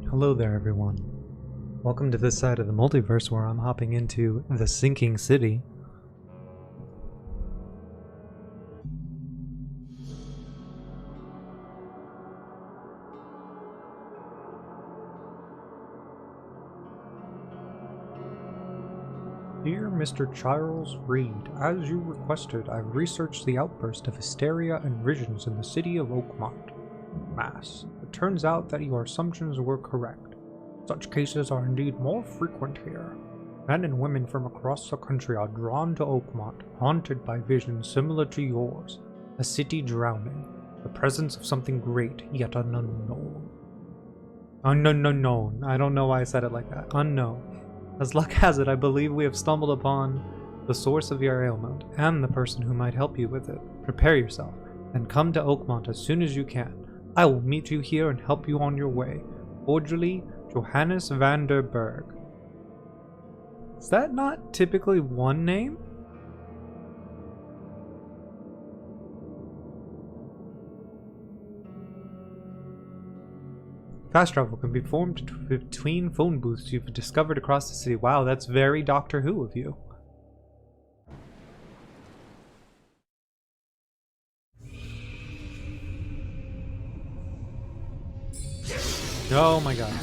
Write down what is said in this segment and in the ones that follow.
Hello there, everyone. Welcome to this side of the multiverse where I'm hopping into the sinking city. Dear Mr. Charles Reed, as you requested, I've researched the outburst of hysteria and visions in the city of Oakmont, Mass. It turns out that your assumptions were correct. Such cases are indeed more frequent here. Men and women from across the country are drawn to Oakmont, haunted by visions similar to yours. A city drowning, the presence of something great yet unknown. Unknown. I don't know why I said it like that. Unknown. As luck has it, I believe we have stumbled upon the source of your ailment, and the person who might help you with it. Prepare yourself, and come to Oakmont as soon as you can. I will meet you here and help you on your way. Cordially, Johannes van der Berg. Is that not typically one name? Fast travel can be formed between phone booths you've discovered across the city. Wow, that's very Doctor Who of you. Oh my god.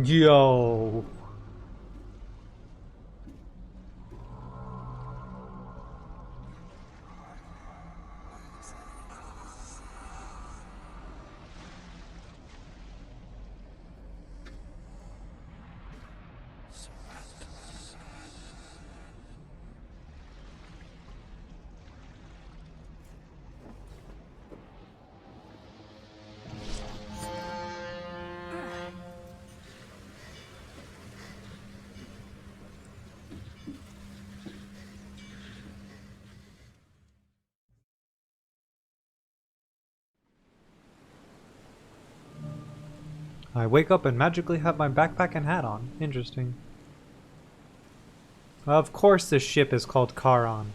Yo. I wake up and magically have my backpack and hat on. Interesting. Of course this ship is called Charon.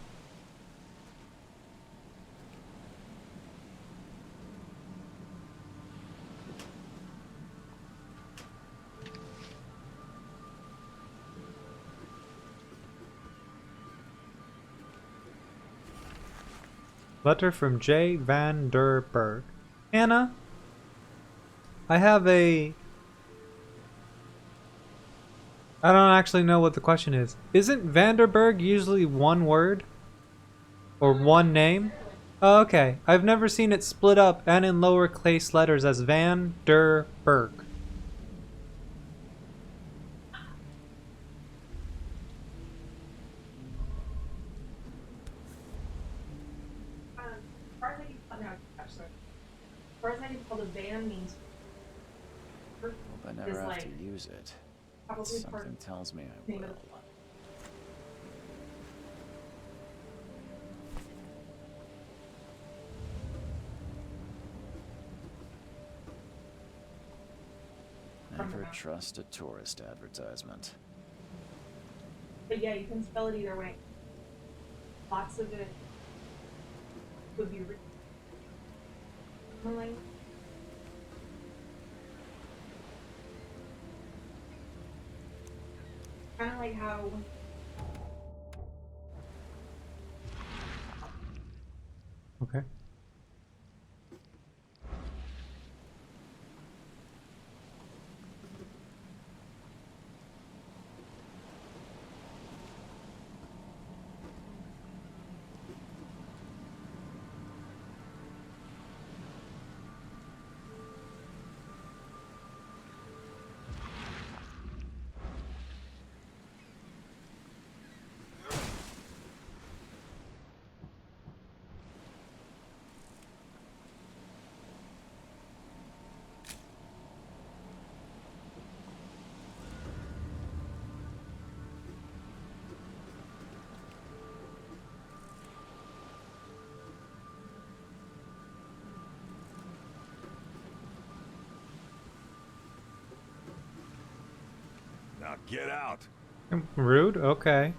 Letter from J. van der Berg. Anna? I have a... I don't actually know what the question is. Isn't Vanderberg usually one word? Or one name? Oh, okay. I've never seen it split up and in lowercase letters as Van der Berg. The van means Hope I never have to use it. Something tells me I will. Never trust a tourist advertisement. But yeah, you can spell it either way. Lots of it would be written. Kind of like how Okay. Now get out. Rude? Okay.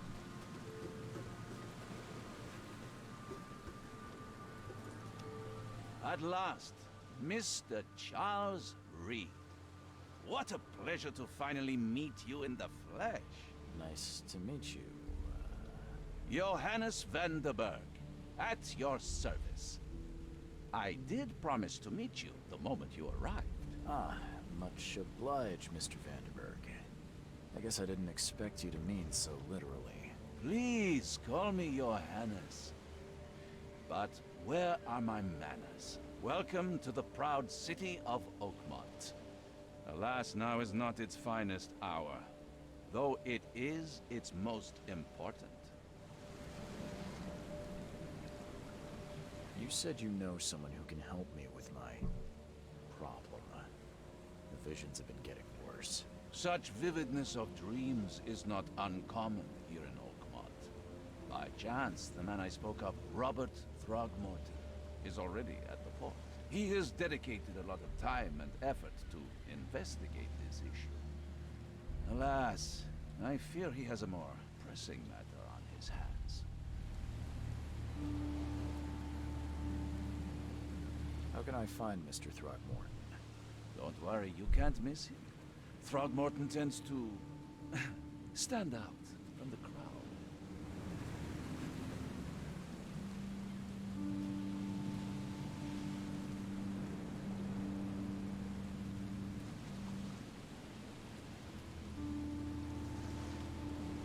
At last, Mr. Charles Reed. What a pleasure to finally meet you in the flesh. Nice to meet you. Johannes Vanderberg, at your service. I did promise to meet you the moment you arrived. Ah, much obliged, Mr. Vanderberg. I guess I didn't expect you to mean so literally. Please call me Johannes. But where are my manners? Welcome to the proud city of Oakmont. Alas, now is not its finest hour, though it is its most important. You said you know someone who can help me with my problem. The visions have been getting worse. Such vividness of dreams is not uncommon here in Oakmont. By chance, the man I spoke of, Robert Throgmorton, is already at the port. He has dedicated a lot of time and effort to investigate this issue. Alas, I fear he has a more pressing matter on his hands. How can I find Mr. Throgmorton? Don't worry, you can't miss him. Throgmorton tends to stand out from the crowd.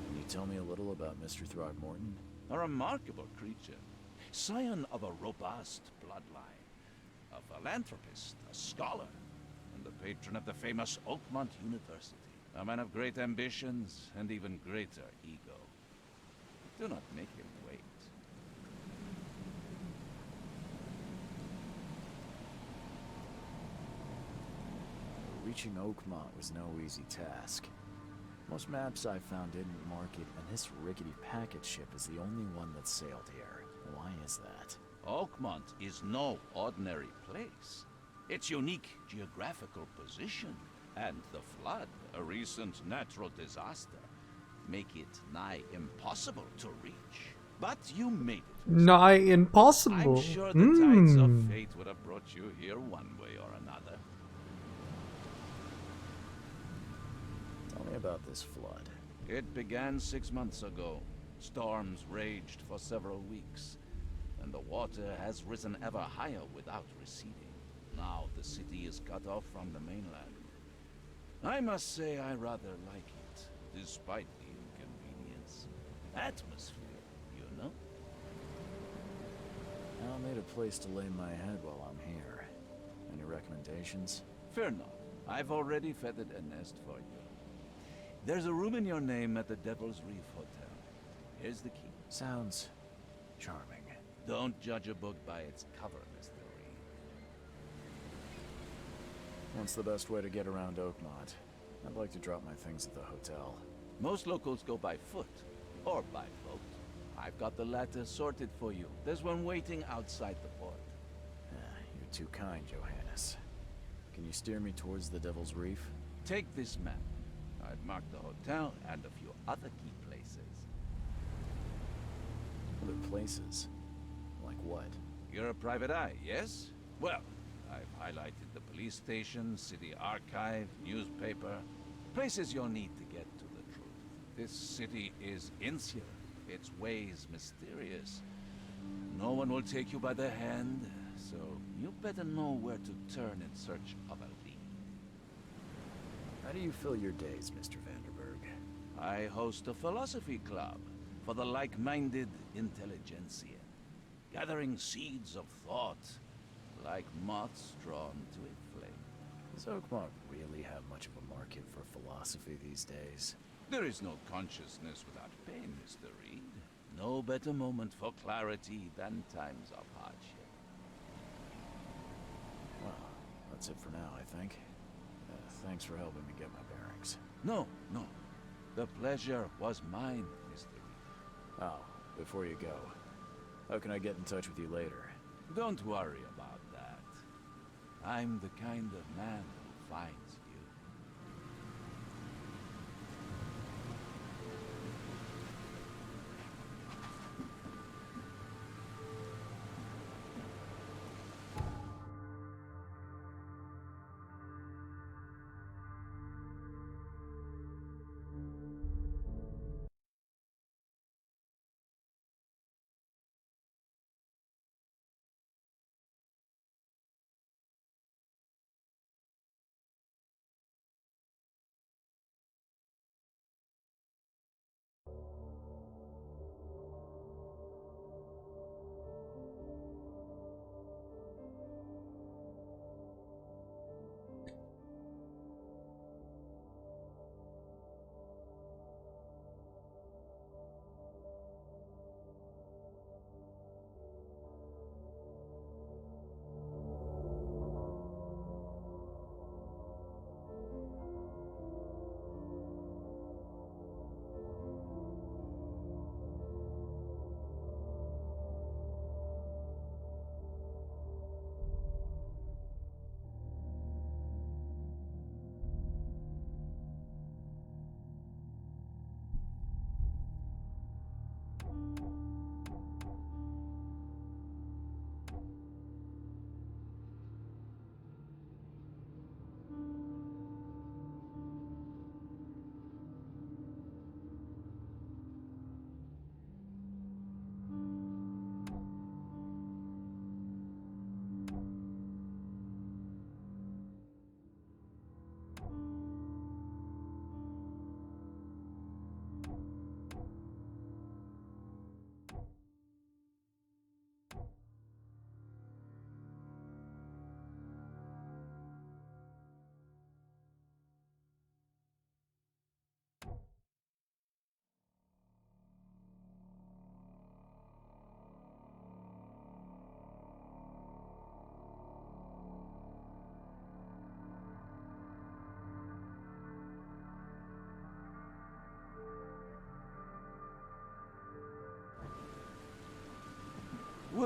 Can you tell me a little about Mr. Throgmorton? A remarkable creature, scion of a robust bloodline, a philanthropist, a scholar, and the patron of the famous Oakmont University. A man of great ambitions and even greater ego. Do not make him wait. Reaching Oakmont was no easy task. Most maps I found didn't mark it, and this rickety packet ship is the only one that sailed here. Why is that? Oakmont is no ordinary place. Its unique geographical position and the flood, a recent natural disaster, make it nigh impossible to reach. But you made it. Nigh impossible. I'm sure the tides of fate would have brought you here one way or another. Tell me about this flood. It began 6 months ago. Storms raged for several weeks, and the water has risen ever higher without receding. Now the city is cut off from the mainland. I must say I rather like it, despite the inconvenience. Atmosphere, you know? I'll need a place to lay my head while I'm here. Any recommendations? Fear not. I've already feathered a nest for you. There's a room in your name at the Devil's Reef Hotel. Here's the key. Sounds charming. Don't judge a book by its cover, Mr. Reed. What's the best way to get around Oakmont? I'd like to drop my things at the hotel. Most locals go by foot, or by boat. I've got the latter sorted for you. There's one waiting outside the port. You're too kind, Johannes. Can you steer me towards the Devil's Reef? Take this map. I've marked the hotel and a few other key places. Other places? Like what? You're a private eye, yes? Well, I've highlighted the police station, city archive, newspaper. Places you'll need to get to the truth. This city is insular, its ways mysterious. No one will take you by the hand, so you better know where to turn in search of a lead. How do you fill your days, Mr. Vanderberg? I host a philosophy club for the like-minded intelligentsia, gathering seeds of thought like moths drawn to a flame. Does Oakmont really have much of a market for philosophy these days? There is no consciousness without pain, Mr. Reed. No better moment for clarity than times of hardship. Well, that's it for now, I think. Thanks for helping me get my bearings. No. The pleasure was mine, Mr. Reed. Oh, before you go, how can I get in touch with you later? Don't worry about that. I'm the kind of man who finds you.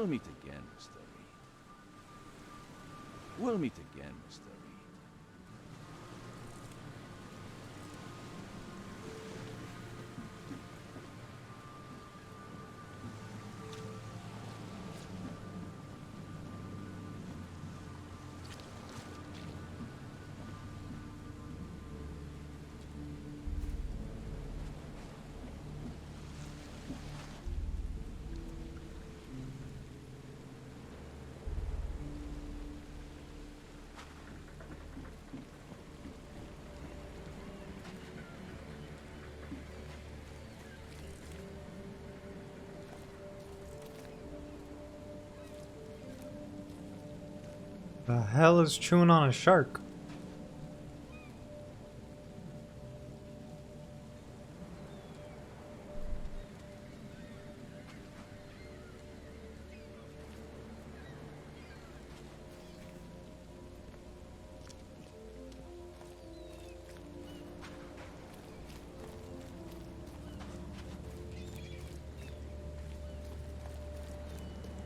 We'll meet again, Mr. Reed. We'll meet again, Mr. Reed. The hell is chewing on a shark?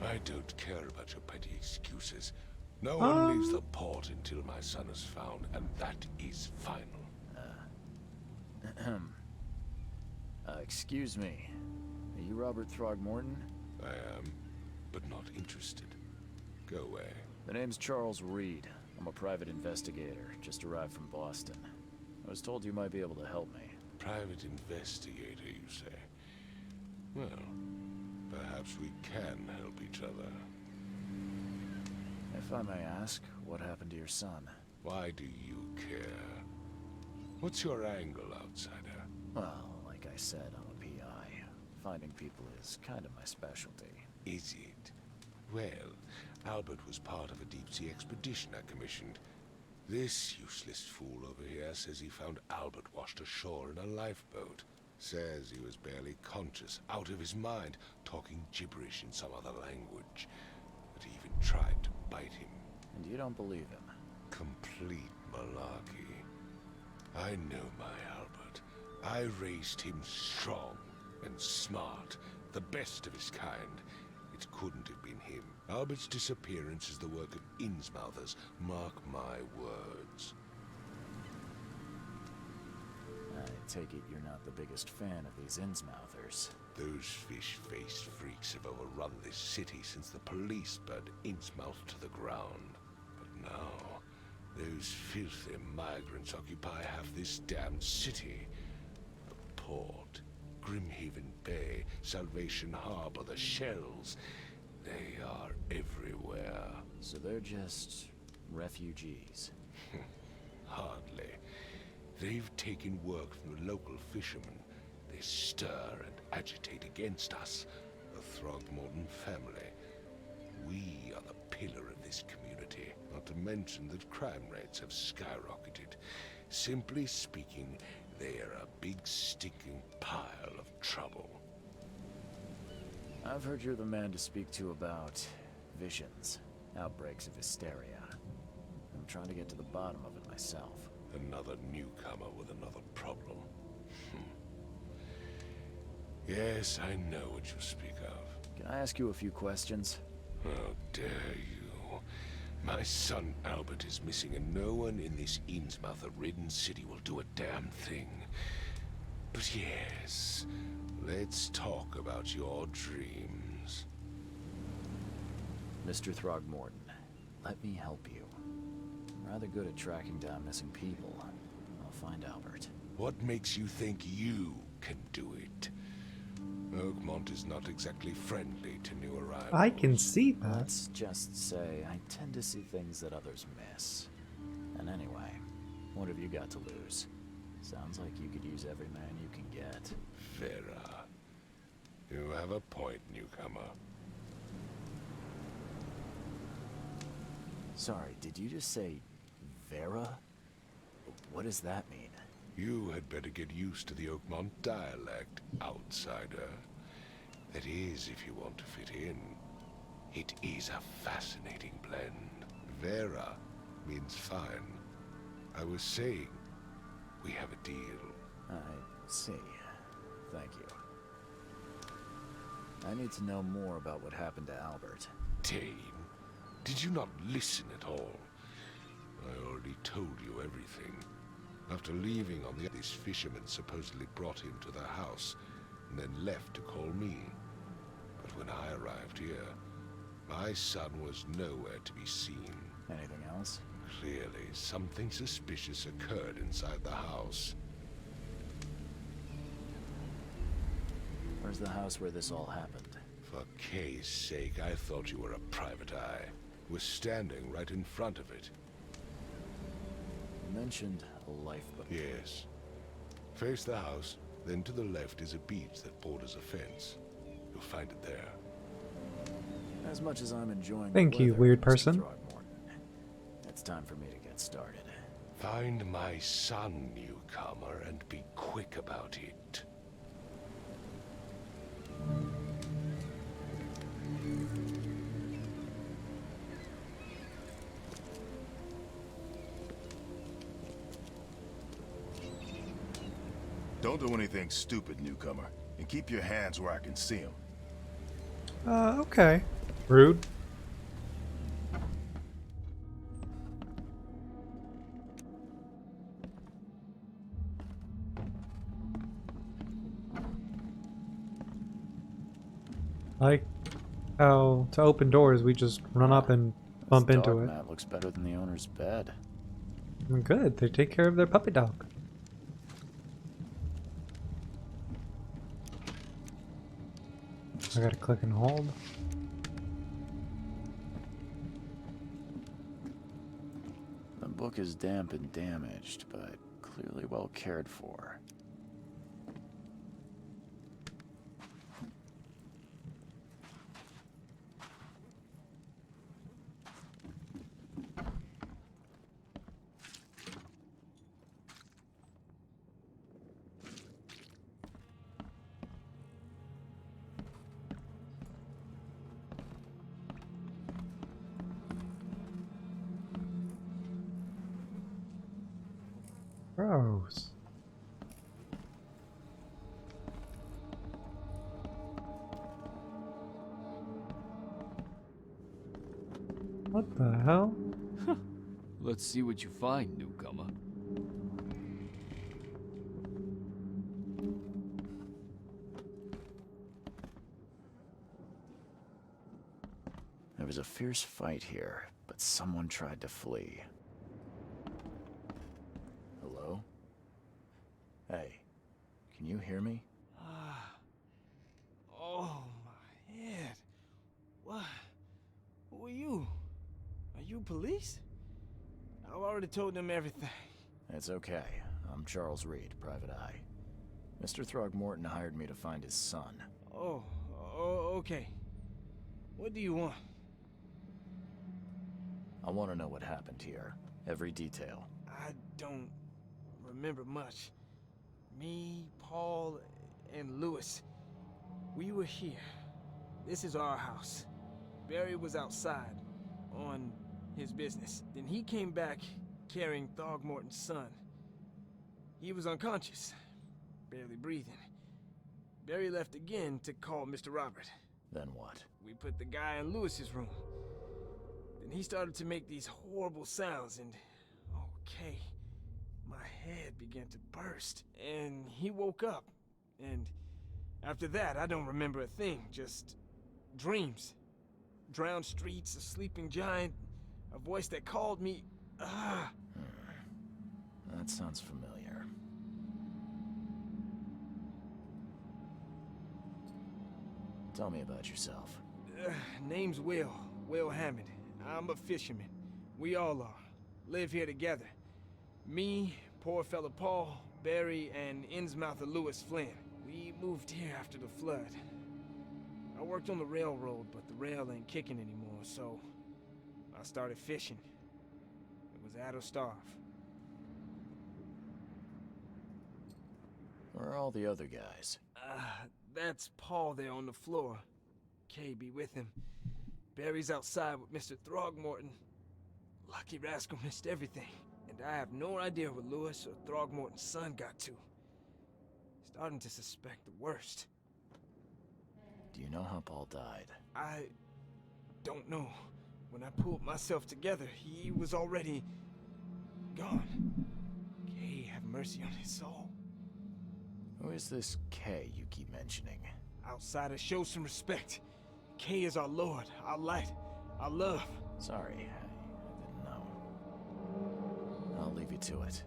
I don't care about your petty excuses. No one leaves the port until my son is found, and that is final. Excuse me. Are you Robert Throgmorton? I am, but not interested. Go away. The name's Charles Reed. I'm a private investigator, just arrived from Boston. I was told you might be able to help me. Private investigator, you say? Well, perhaps we can help each other. If I may ask, what happened to your son? Why do you care? What's your angle, outsider? Well, like I said, I'm a PI. Finding people is kind of my specialty. Is it? Well, Albert was part of a deep-sea expedition I commissioned. This useless fool over here says he found Albert washed ashore in a lifeboat. Says he was barely conscious, out of his mind, talking gibberish in some other language. That he even tried to bite him. And you don't believe him? Complete malarkey. I know my Albert. I raised him strong and smart, the best of his kind. It couldn't have been him. Albert's disappearance is the work of Innsmouthers, mark my words. I take it you're not the biggest fan of these Innsmouthers. Those fish-faced freaks have overrun this city since the police burned Innsmouth to the ground. But now, those filthy migrants occupy half this damned city. The port, Grimhaven Bay, Salvation Harbor, the shells. They are everywhere. So they're just refugees. Hardly. They've taken work from the local fishermen. They stir and agitate against us, the Throgmorton family. We are the pillar of this community, not to mention that crime rates have skyrocketed. Simply speaking, they are a big stinking pile of trouble. I've heard you're the man to speak to about visions, outbreaks of hysteria. I'm trying to get to the bottom of it myself. Another newcomer with another problem. Yes, I know what you speak of. Can I ask you a few questions? How dare you? My son Albert is missing, and no one in this Innsmouther-ridden city will do a damn thing. But yes, let's talk about your dreams. Mr. Throgmorton, let me help you. I'm rather good at tracking down missing people. I'll find Albert. What makes you think you can do it? Oakmont is not exactly friendly to new arrivals. I can see that. Let's just say I tend to see things that others miss. And anyway, what have you got to lose? Sounds like you could use every man you can get. Vera. You have a point, newcomer. Sorry, did you just say Vera? What does that mean? You had better get used to the Oakmont dialect, outsider. That is, if you want to fit in. It is a fascinating blend. Vera means fine. I was saying, we have a deal. I see. Thank you. I need to know more about what happened to Albert. Dane, did you not listen at all? I already told you everything. After leaving on the... This fisherman supposedly brought him to the house, and then left to call me. But when I arrived here, my son was nowhere to be seen. Anything else? Clearly, something suspicious occurred inside the house. Where's the house where this all happened? For Kay's sake, I thought you were a private eye. Was standing right in front of it. You mentioned a lifeboat. Yes. Face the house, then to the left is a beach that borders a fence. You'll find it there. As much as I'm enjoying Thank the you, weather, weird Mr. person. Throgmorton, it's time for me to get started. Find my son, newcomer, and be quick about it. Don't do anything stupid, newcomer, and keep your hands where I can see them. Okay. Rude. Like how to open doors, we just run up and bump This into dog it. mat looks better than the owner's bed. Good, they take care of their puppy dog. I gotta click and hold. The book is damp and damaged, but clearly well cared for. Gross. What the hell? Let's see what you find, newcomer. There was a fierce fight here, but someone tried to flee. Hello? Hey, can you hear me? Oh, my head. What? Who are you? Are you police? I've already told them everything. It's okay. I'm Charles Reed, Private Eye. Mr. Throgmorton hired me to find his son. Oh, okay. What do you want? I want to know what happened here. Every detail. I don't remember much. Me, Paul, and Lewis. We were here. This is our house. Barry was outside, on his business. Then he came back carrying Throgmorton's son. He was unconscious, barely breathing. Barry left again to call Mr. Robert. Then what? We put the guy in Lewis's room. Then he started to make these horrible sounds and... okay. My head began to burst, and he woke up. And after that, I don't remember a thing, just dreams. Drowned streets, a sleeping giant, a voice that called me. That sounds familiar. Tell me about yourself. Name's Will Hammond. I'm a fisherman. We all are. Live here together. Me, poor fella Paul, Barry, and Innsmouther Lewis Flynn. We moved here after the flood. I worked on the railroad, but the rail ain't kicking anymore, so I started fishing. It was at or starve. Where are all the other guys? That's Paul there on the floor. Kay be with him. Barry's outside with Mr. Throgmorton. Lucky rascal missed everything. And I have no idea what Lewis or Throgmorton's son got to. Starting to suspect the worst. Do you know how Paul died? I don't know. When I pulled myself together, he was already gone. Kay, have mercy on his soul. Who is this K you keep mentioning? Outsiders, show some respect. Kay is our lord, our light, our love. Sorry, I didn't know. I'll leave you to it.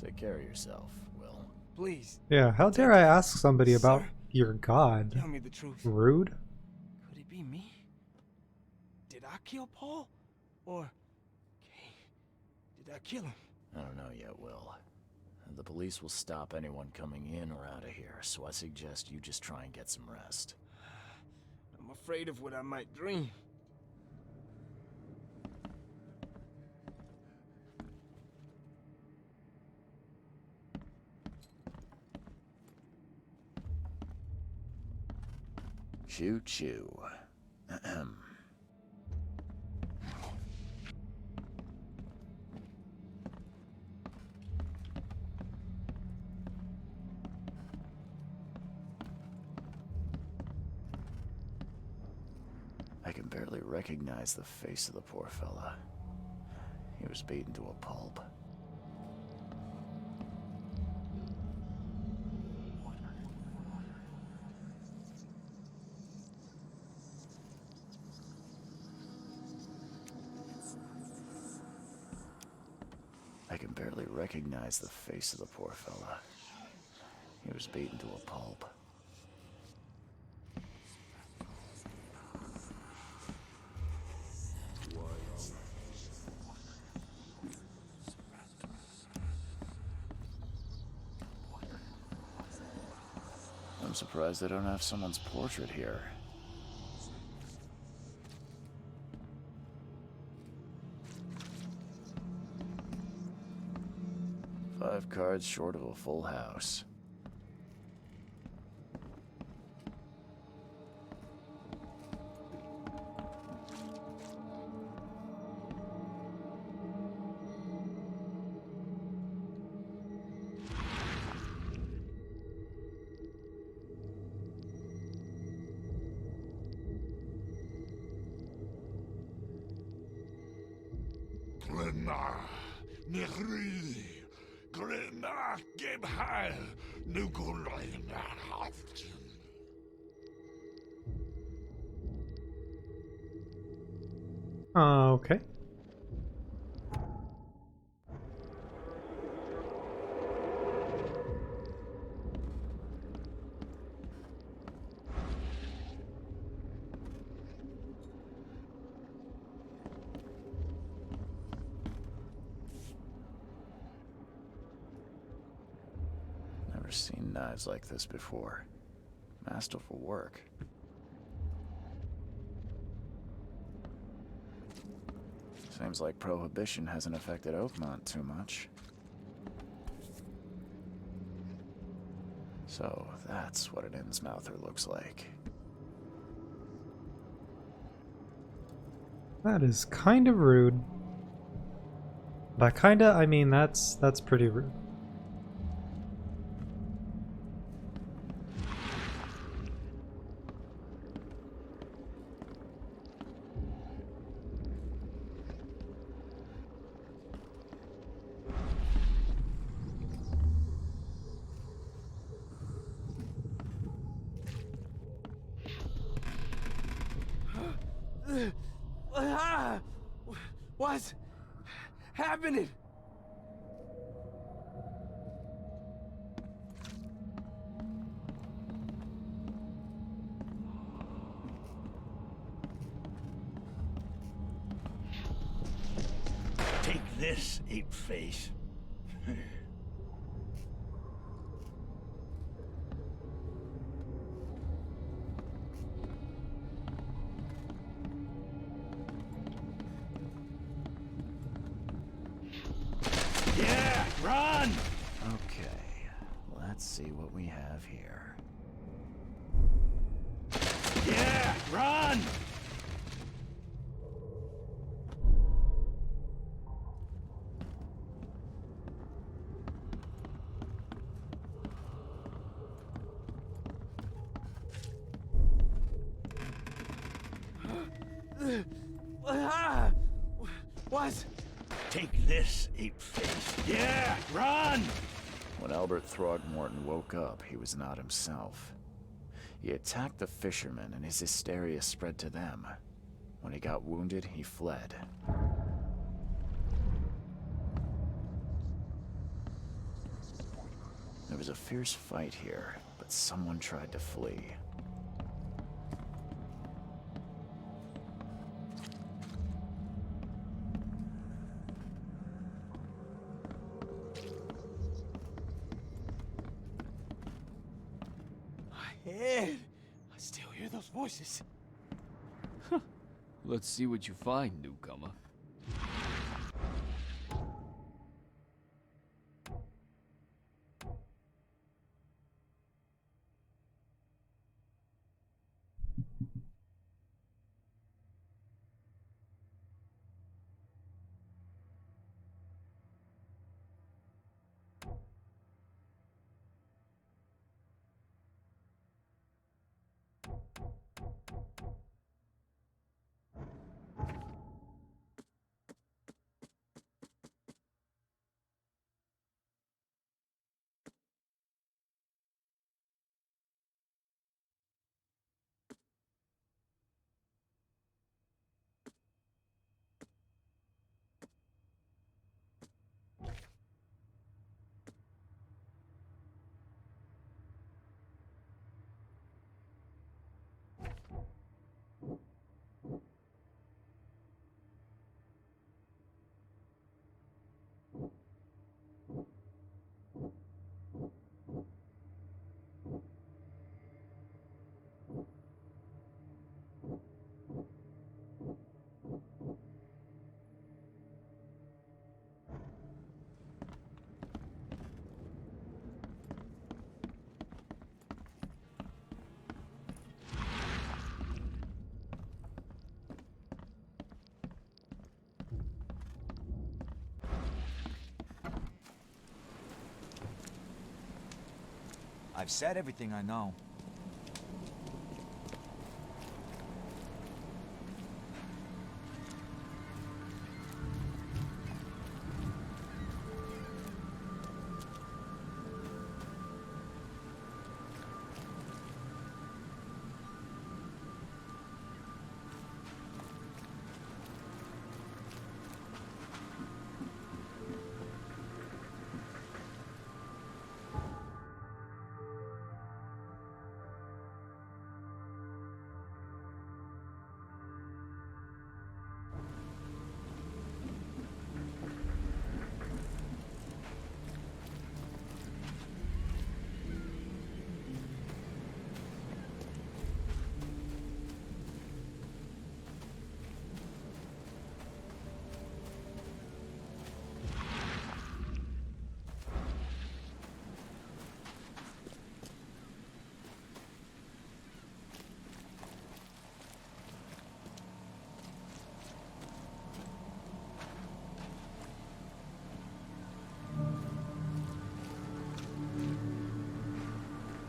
Take care of yourself, Will. Please, Yeah, how dare I ask somebody about Sir, your god? tell me the truth. Rude. Could it be me? Did I kill Paul? Or Kay? Did I kill him? I don't know yet, Will. The police will stop anyone coming in or out of here, so I suggest you just try and get some rest. I'm afraid of what I might dream. Choo choo. Ahem. I can barely recognize the face of the poor fella. He was beaten to a pulp. I can barely recognize the face of the poor fella. He was beaten to a pulp. I'm surprised they don't have someone's portrait here. Five cards short of a full house. Okay. Never seen knives like this before. Masterful work. Seems like Prohibition hasn't affected Oakmont too much. So that's what an Innsmouther looks like. That is kind of rude. By kinda, I mean that's pretty rude. What's happening? Take this, ape face. Yeah, run! Okay, let's see what we have here. Yeah, run! What? Take this, ape face. Yeah, run! When Albert Throgmorton woke up, he was not himself. He attacked the fishermen, and his hysteria spread to them. When he got wounded, he fled. There was a fierce fight here, but someone tried to flee. My head. I still hear those voices. Let's see what you find, newcomer. I've said everything I know.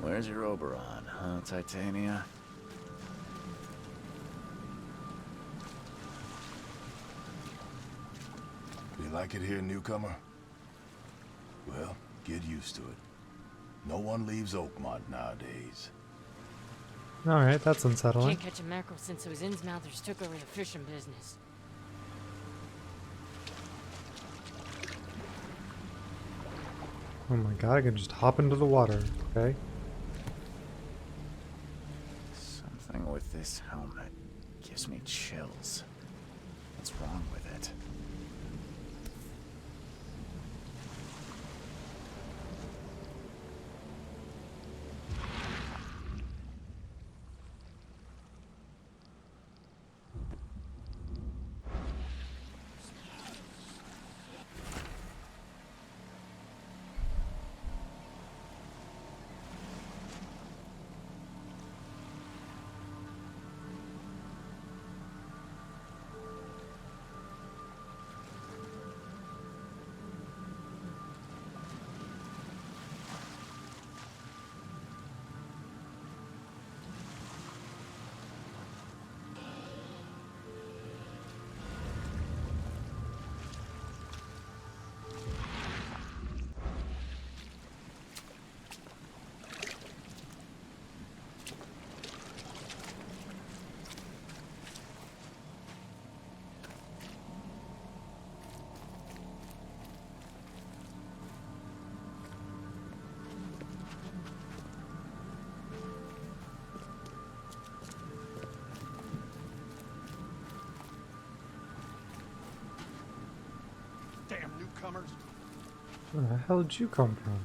Where's your Oberon, huh, Titania? You like it here, newcomer? Well, get used to it. No one leaves Oakmont nowadays. Alright, that's unsettling. Can't catch a mackerel since those Innsmouthers took over the fishing business. Oh my god, I can just hop into the water, okay? Something with this helmet gives me chills. What's wrong with it? newcomers. Where the hell did you come from?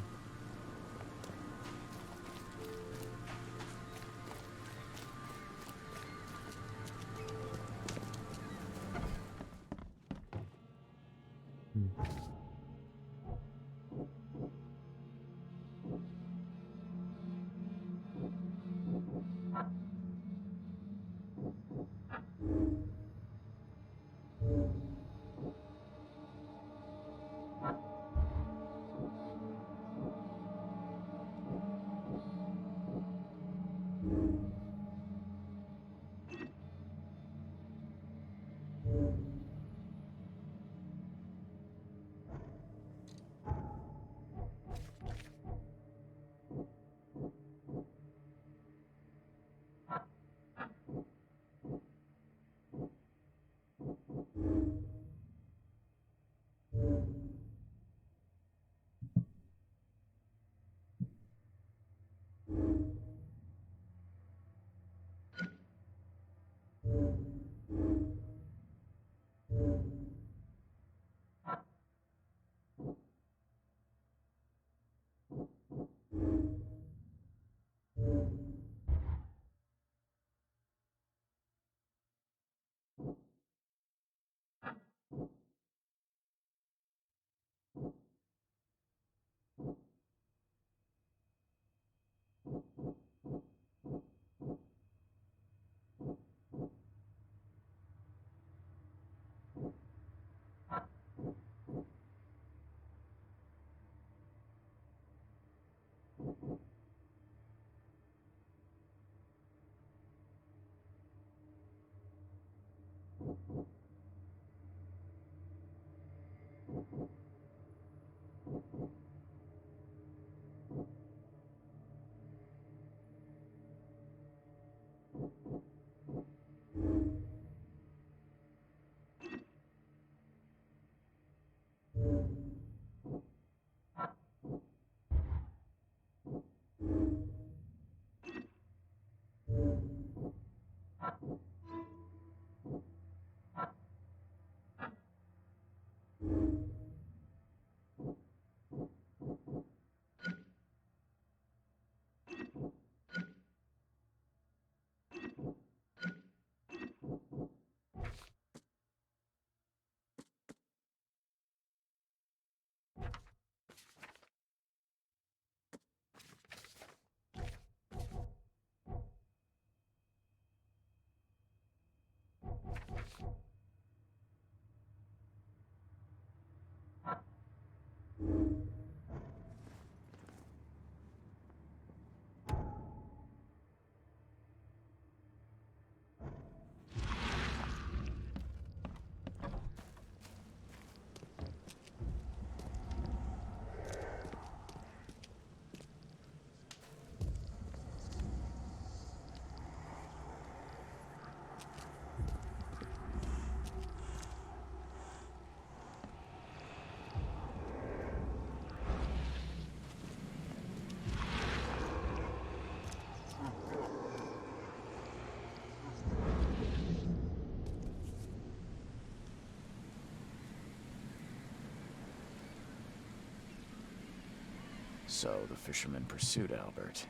So the fisherman pursued Albert,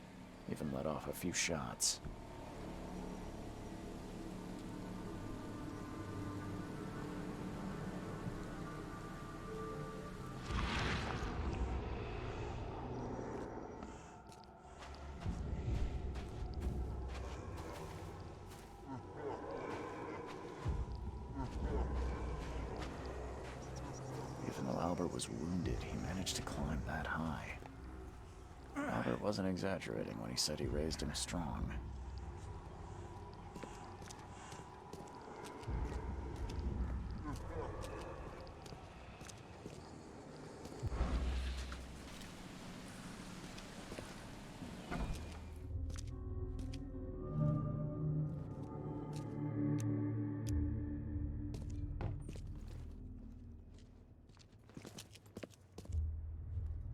even let off a few shots. Even though Albert was wounded, he managed to climb that high. Albert wasn't exaggerating when he said he raised him strong.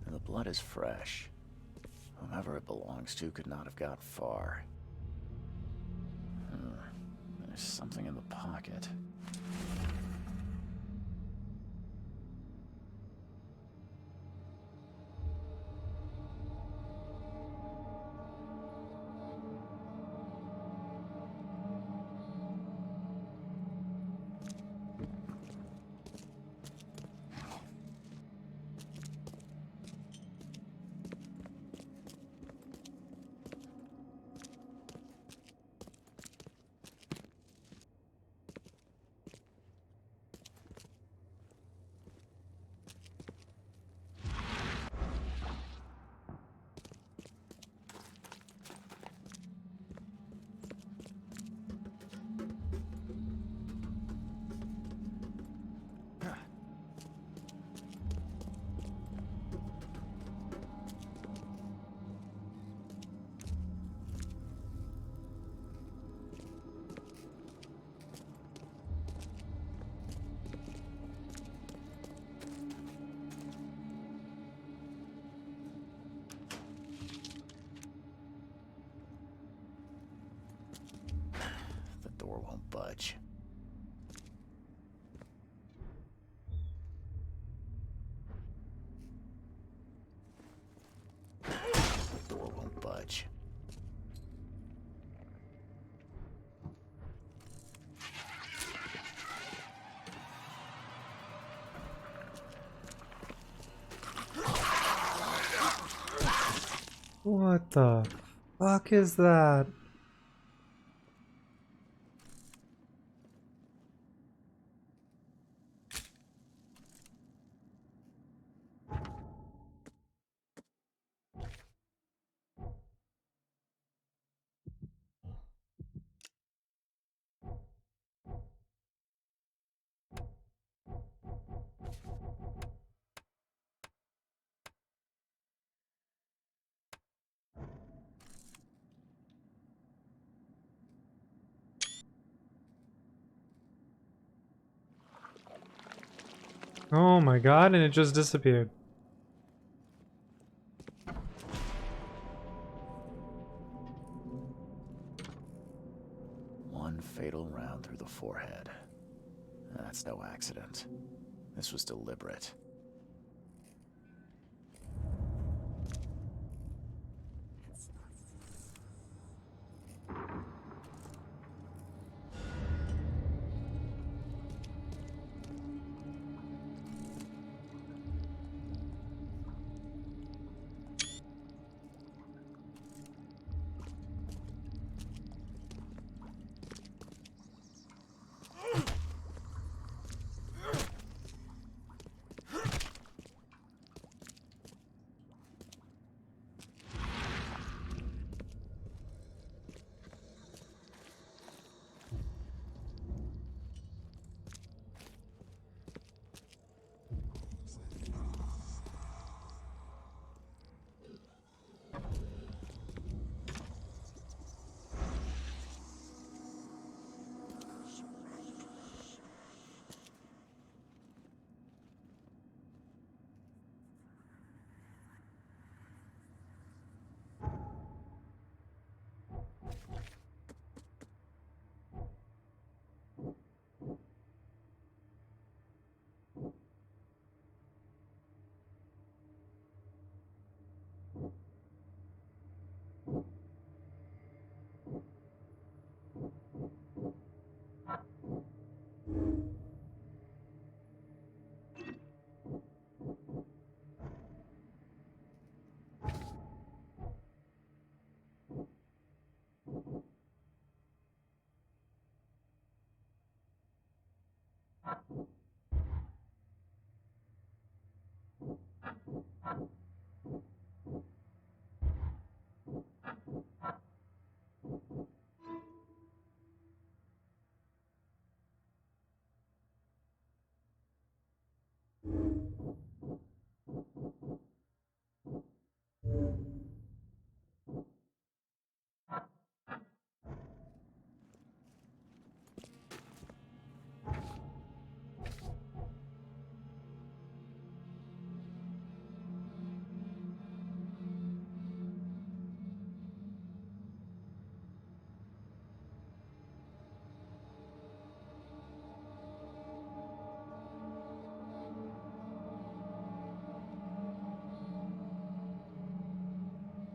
And the blood is fresh. Whomever it belongs to could not have got far. There's something in the pocket. What the fuck is that? Oh my god, and it just disappeared. One fatal round through the forehead. That's no accident. This was deliberate.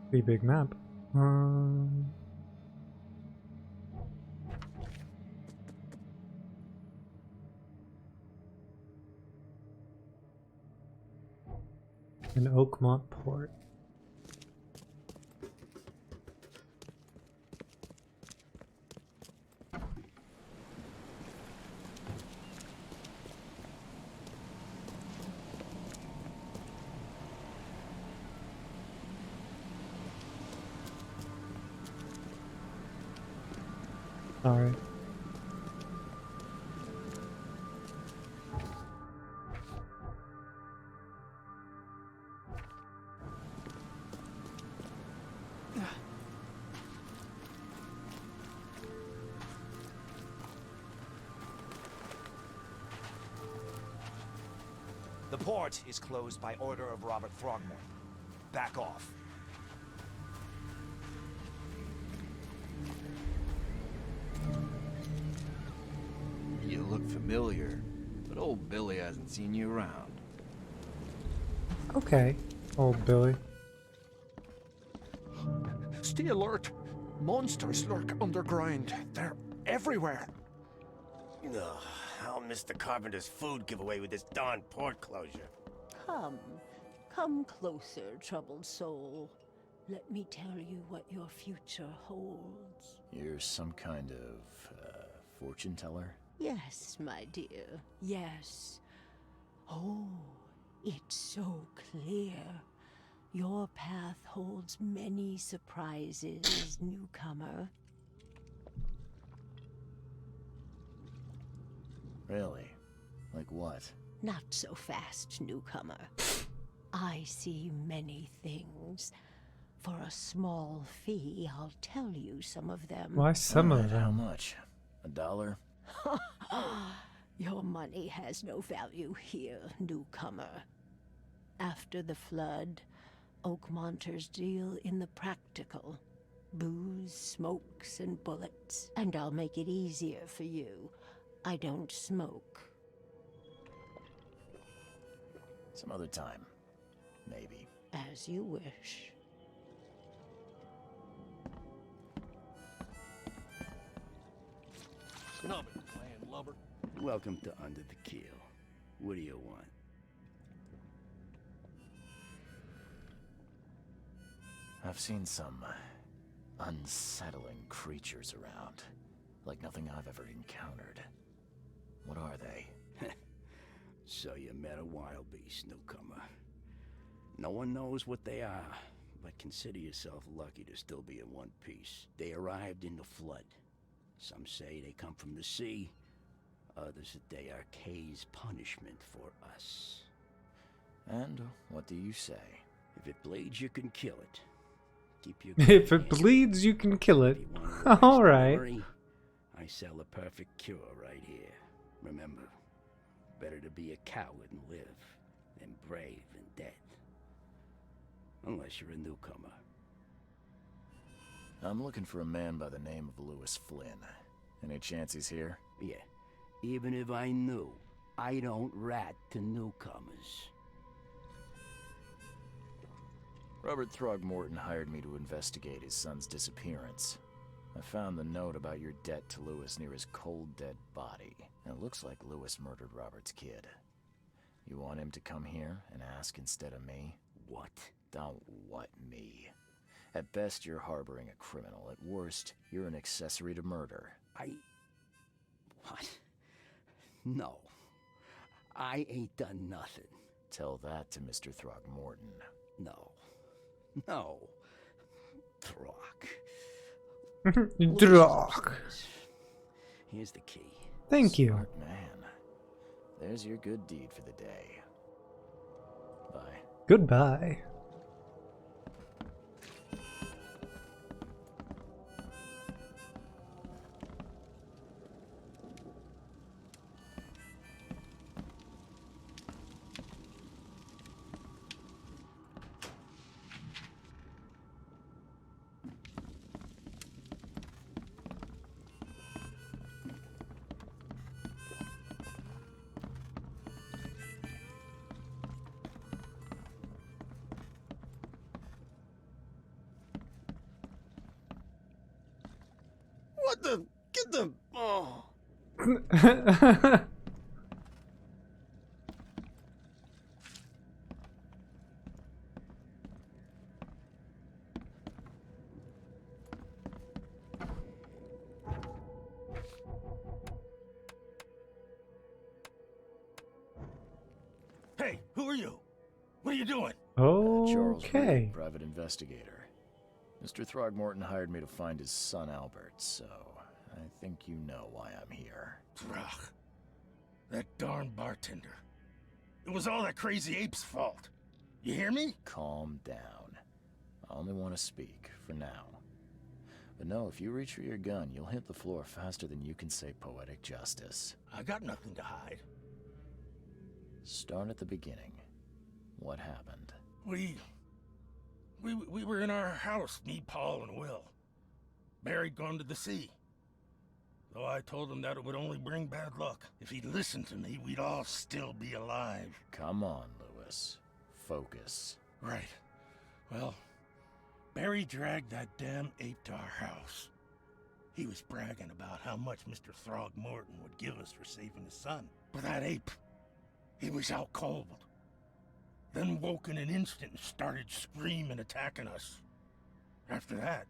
Pretty big map. An Oakmont port. Sorry. The port is closed by order of Robert Throgmorton. Back off. You look familiar, but old Billy hasn't seen you around. Okay, old Billy. Stay alert. Monsters lurk underground. They're everywhere. Ugh, I'll miss the carpenter's food giveaway with this darn port closure. Come closer, troubled soul. let me tell you what your future holds. You're some kind of, fortune teller? Yes, my dear, yes. Oh, it's so clear. Your path holds many surprises, newcomer. Really? Like what? Not so fast, newcomer. I see many things. For a small fee, I'll tell you some of them. Why some of them? How much? $1? Your money has no value here, newcomer. After the flood, Oakmonters deal in the practical. Booze, smokes, and bullets. And I'll make it easier for you. I don't smoke. Some other time. Maybe. As you wish. Snubbing, land lubber. Welcome to Under the Keel. What do you want? I've seen some unsettling creatures around. Like nothing I've ever encountered. What are they? So you met a wild beast, newcomer. No one knows what they are, but consider yourself lucky to still be in one piece. They arrived in the flood. Some say they come from the sea. Others that they are Kay's punishment for us. And what do you say? If it bleeds, you can kill it. Keep your If it bleeds, you can kill it. Alright. I sell a perfect cure right here. Remember, better to be a coward and live than brave and dead. Unless you're a newcomer. I'm looking for a man by the name of Lewis Flynn. Any chance he's here? Yeah. Even if I knew, I don't rat to newcomers. Robert Throgmorton hired me to investigate his son's disappearance. I found the note about your debt to Lewis near his cold, dead body. And it looks like Lewis murdered Robert's kid. You want him to come here and ask instead of me? What? Don't what me. At best, you're harboring a criminal. At worst, you're an accessory to murder. What? No. I ain't done nothing. Tell that to Mr. Throgmorton. No. No. Throg. Drog. Here's the key. Thank you. Smart man. There's your good deed for the day. Bye. Goodbye. What the? Get the. Oh. Hey, who are you? What are you doing? Charles Okay. Reed, private investigator. Mr. Throgmorton hired me to find his son Albert, so I think you know why I'm here. Throg. That darn bartender. It was all that crazy ape's fault. You hear me? Calm down. I only want to speak, for now. But no, if you reach for your gun, you'll hit the floor faster than you can say poetic justice. I got nothing to hide. Start at the beginning. What happened? We were in our house, me, Paul, and Will. Barry'd gone to the sea. Though I told him that it would only bring bad luck. If he'd listened to me, we'd all still be alive. Come on, Lewis. Focus. Right. Well, Barry dragged that damn ape to our house. He was bragging about how much Mr. Throgmorton would give us for saving his son. But that ape, he was out cold. Then woke in an instant and started screaming, attacking us. After that,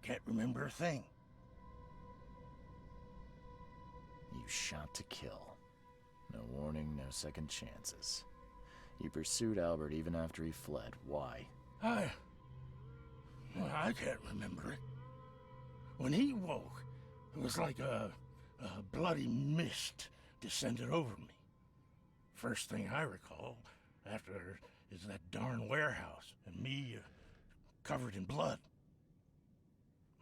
can't remember a thing. You shot to kill. No warning, no second chances. You pursued Albert even after he fled. Why? I can't remember it. When he woke, it was like a bloody mist descended over me. First thing I recall after is that darn warehouse and me covered in blood.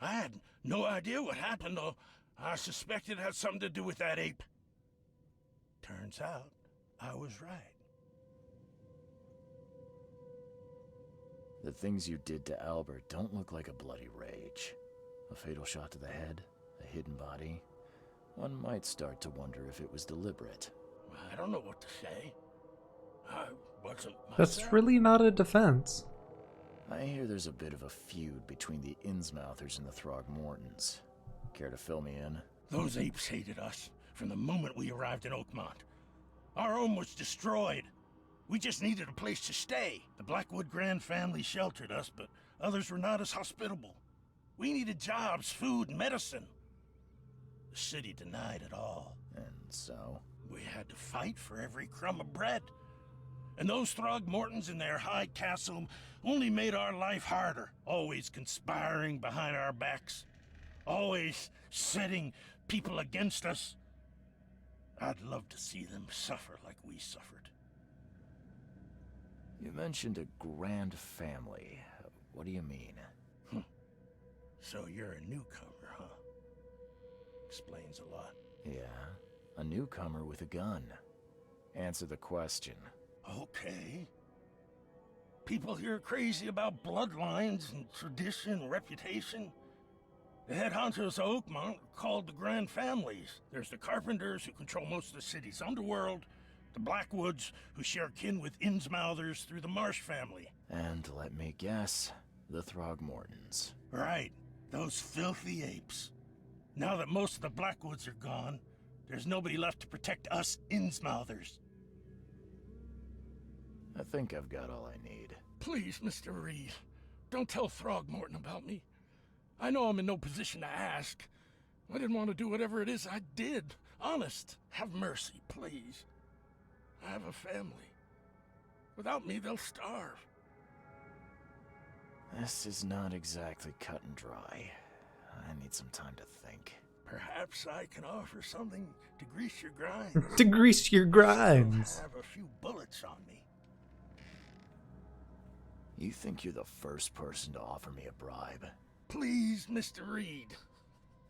I had no idea what happened, though. I suspected it had something to do with that ape. Turns out, I was right. The things you did to Albert don't look like a bloody rage. A fatal shot to the head, a hidden body. One might start to wonder if it was deliberate. I don't know what to say. I wasn't myself. That's really not a defense. I hear there's a bit of a feud between the Innsmouthers and the Throgmortons. Care to fill me in? Those apes hated us from the moment we arrived in Oakmont. Our home was destroyed. We just needed a place to stay. The Blackwood Grand family sheltered us, but others were not as hospitable. We needed jobs, food, and medicine. The city denied it all. And so? We had to fight for every crumb of bread. And those Throgmortons in their high castle only made our life harder, always conspiring behind our backs, always setting people against us. I'd love to see them suffer like we suffered. You mentioned a grand family. What do you mean? So you're a newcomer, huh? Explains a lot. Yeah, a newcomer with a gun. Answer the question. Okay. People here are crazy about bloodlines and tradition and reputation. The head honchos of Oakmont are called the Grand Families. There's the Carpenters, who control most of the city's underworld, the Blackwoods, who share kin with Innsmouthers through the Marsh family. And let me guess, the Throgmortons. Right, those filthy apes. Now that most of the Blackwoods are gone, there's nobody left to protect us Innsmouthers. I think I've got all I need. Please, Mr. Reed, don't tell Throgmorton about me. I know I'm in no position to ask. I didn't want to do whatever it is I did. Honest, have mercy, please. I have a family. Without me, they'll starve. This is not exactly cut and dry. I need some time to think. Perhaps I can offer something to grease your grinds. To grease your grinds. I have a few bullets on me. You think you're the first person to offer me a bribe? Please, Mr. Reed.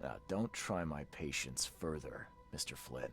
Now, don't try my patience further, Mr. Flynn.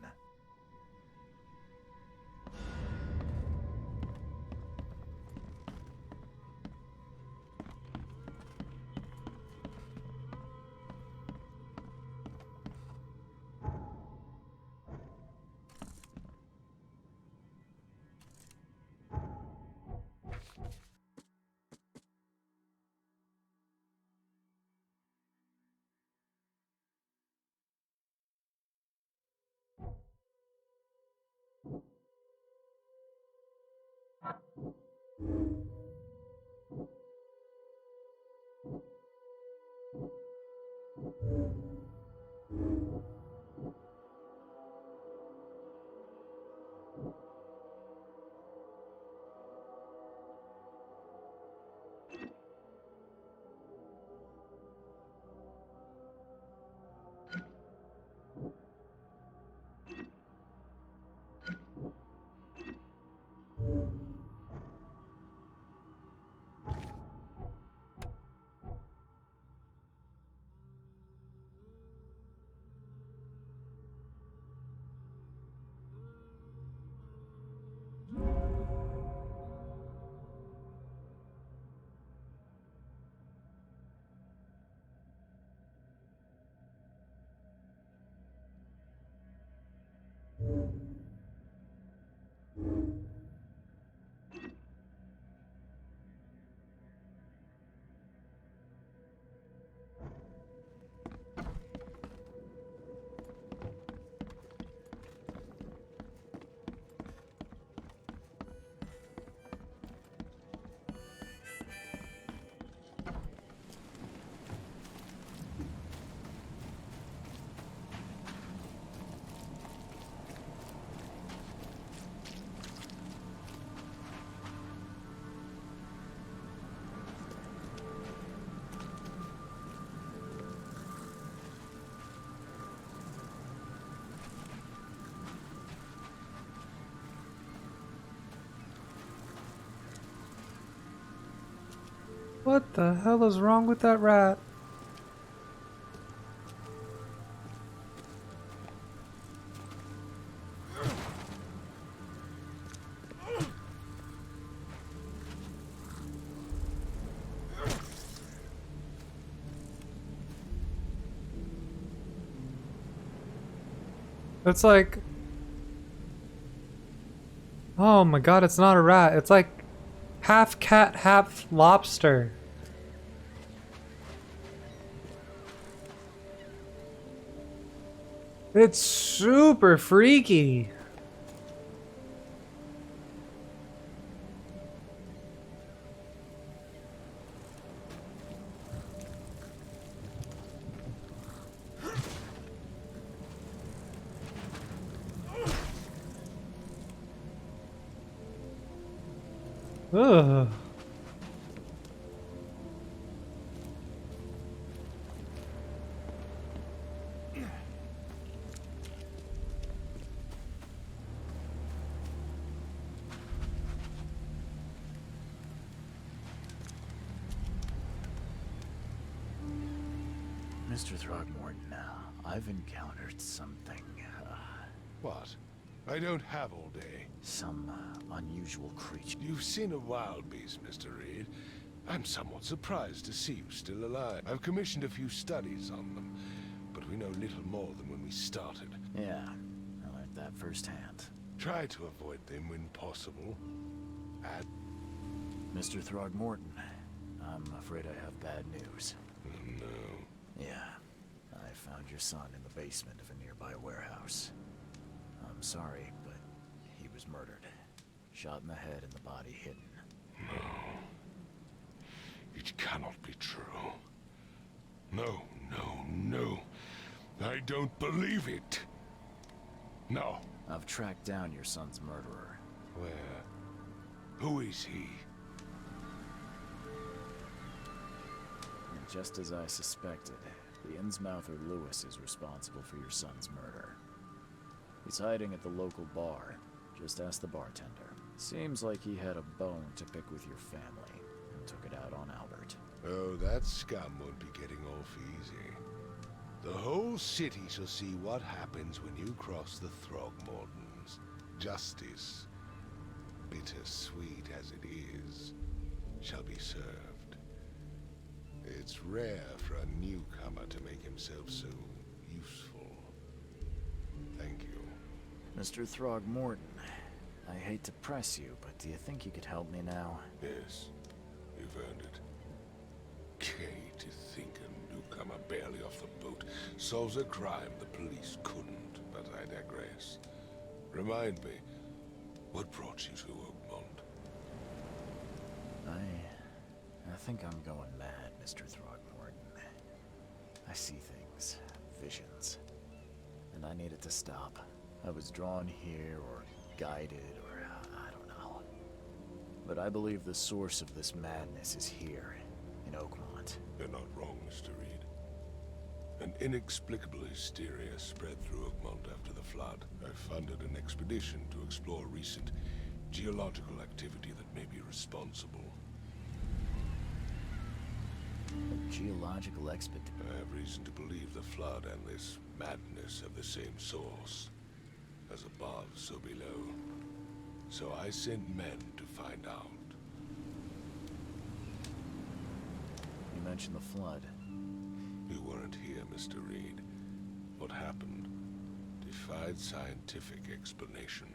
What the hell is wrong with that rat? It's like, oh my god, it's not a rat. It's like half cat, half lobster. It's super freaky. Ugh. Mr. Throgmorton, I've encountered something. What? I don't have all day. Some unusual creature. You've seen a wild beast, Mr. Reed. I'm somewhat surprised to see you still alive. I've commissioned a few studies on them, but we know little more than when we started. Yeah, I learned that firsthand. Try to avoid them when possible. Mr. Throgmorton, I'm afraid I have bad news. No. Yeah, I found your son in the basement of a nearby warehouse. I'm sorry, but he was murdered. Shot in the head and the body hidden. No. It cannot be true. No, no, no. I don't believe it. No. I've tracked down your son's murderer. Where? Who is he? And just as I suspected, the Innsmouther Lewis is responsible for your son's murder. He's hiding at the local bar. Just ask the bartender. Seems like he had a bone to pick with your family and took it out on Albert. Oh, that scum won't be getting off easy. The whole city shall see what happens when you cross the Throgmortons. Justice, bittersweet as it is, shall be served. It's rare for a newcomer to make himself so useful. Thank you. Mr. Throgmorton, I hate to press you, but do you think you could help me now? Yes, you've earned it. Kay, to think a newcomer barely off the boat solves a crime the police couldn't, but I digress. Remind me, what brought you to Oakmont? I think I'm going mad, Mr. Throgmorton. I see things, visions, and I need it to stop. I was drawn here, or guided, or I don't know. But I believe the source of this madness is here, in Oakmont. You're not wrong, Mr. Reed. An inexplicable hysteria spread through Oakmont after the flood. I funded an expedition to explore recent geological activity that may be responsible. A geological expedition? I have reason to believe the flood and this madness have the same source. As above, so below. So I sent men to find out. You mentioned the flood. You weren't here, Mr. Reed. What happened defied scientific explanation.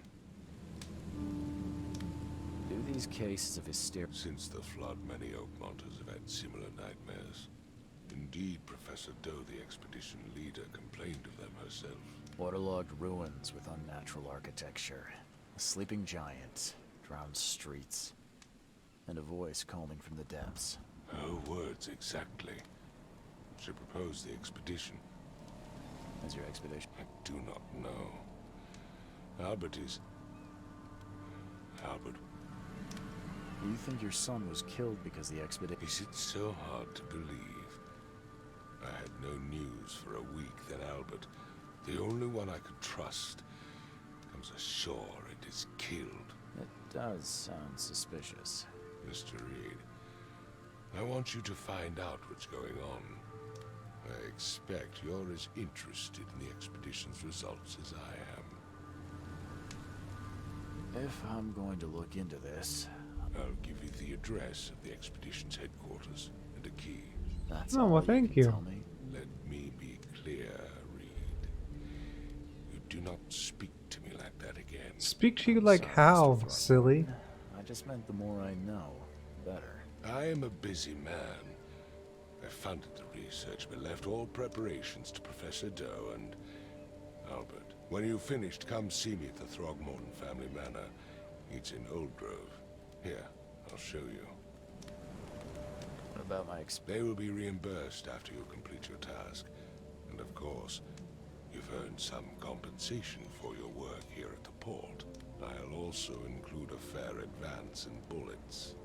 Do these cases of hysteria... Since the flood, many Oakmonters have had similar nightmares. Indeed, Professor Doe, the expedition leader, complained of them herself. Waterlogged ruins with unnatural architecture, a sleeping giant, drowned streets, and a voice calling from the depths. Her words exactly. She proposed the expedition. As your expedition? I do not know. Albert. Do you think your son was killed because the expedition... Is it so hard to believe? I had no news for a week, then Albert, the only one I could trust, comes ashore and is killed. It does sound suspicious. Mr. Reed, I want you to find out what's going on. I expect you're as interested in the expedition's results as I am. If I'm going to look into this... I'll give you the address of the expedition's headquarters and a key. That's Oh, well, thank you. Tell me. Let me be clear, Reed. You do not speak to me like that again. Speak to you like how, silly? I just meant the more I know, the better. I am a busy man. I funded the research but left all preparations to Professor Doe and Albert. When you've finished, come see me at the Throgmorton family manor. It's in Old Grove. Here, I'll show you. What about my They will be reimbursed after you complete your task. And of course, you've earned some compensation for your work here at the port. I'll also include a fair advance in bullets.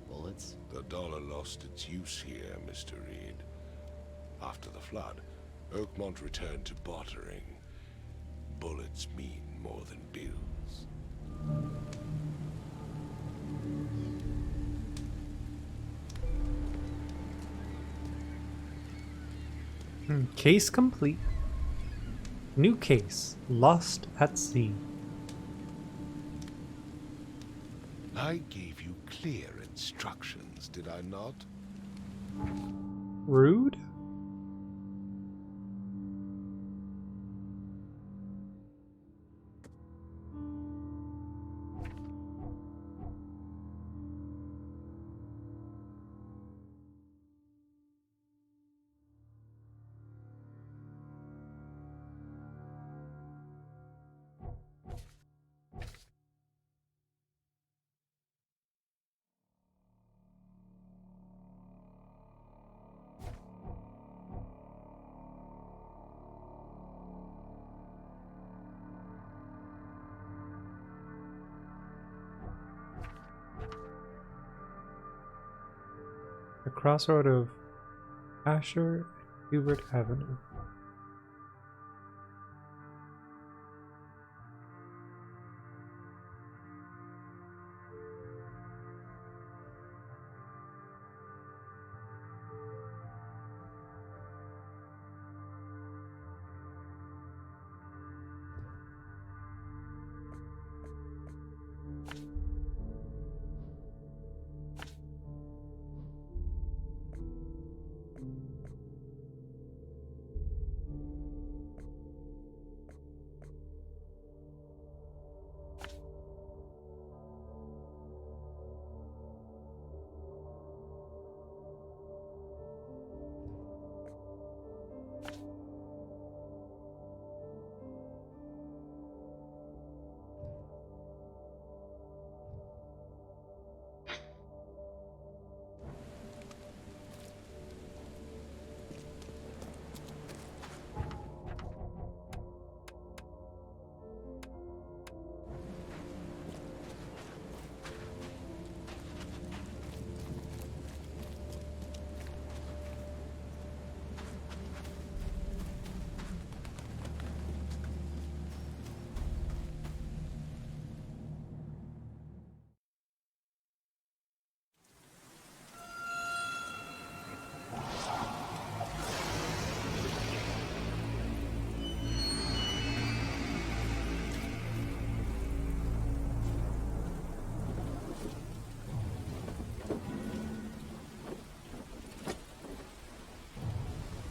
Bullets? The dollar lost its use here, Mr. Reed. After the flood, Oakmont returned to bartering. Bullets mean more than bills. Case complete. New case. Lost at sea. I gave you clear instructions, did I not? Rude? The crossroad of Asher and Hubert Avenue.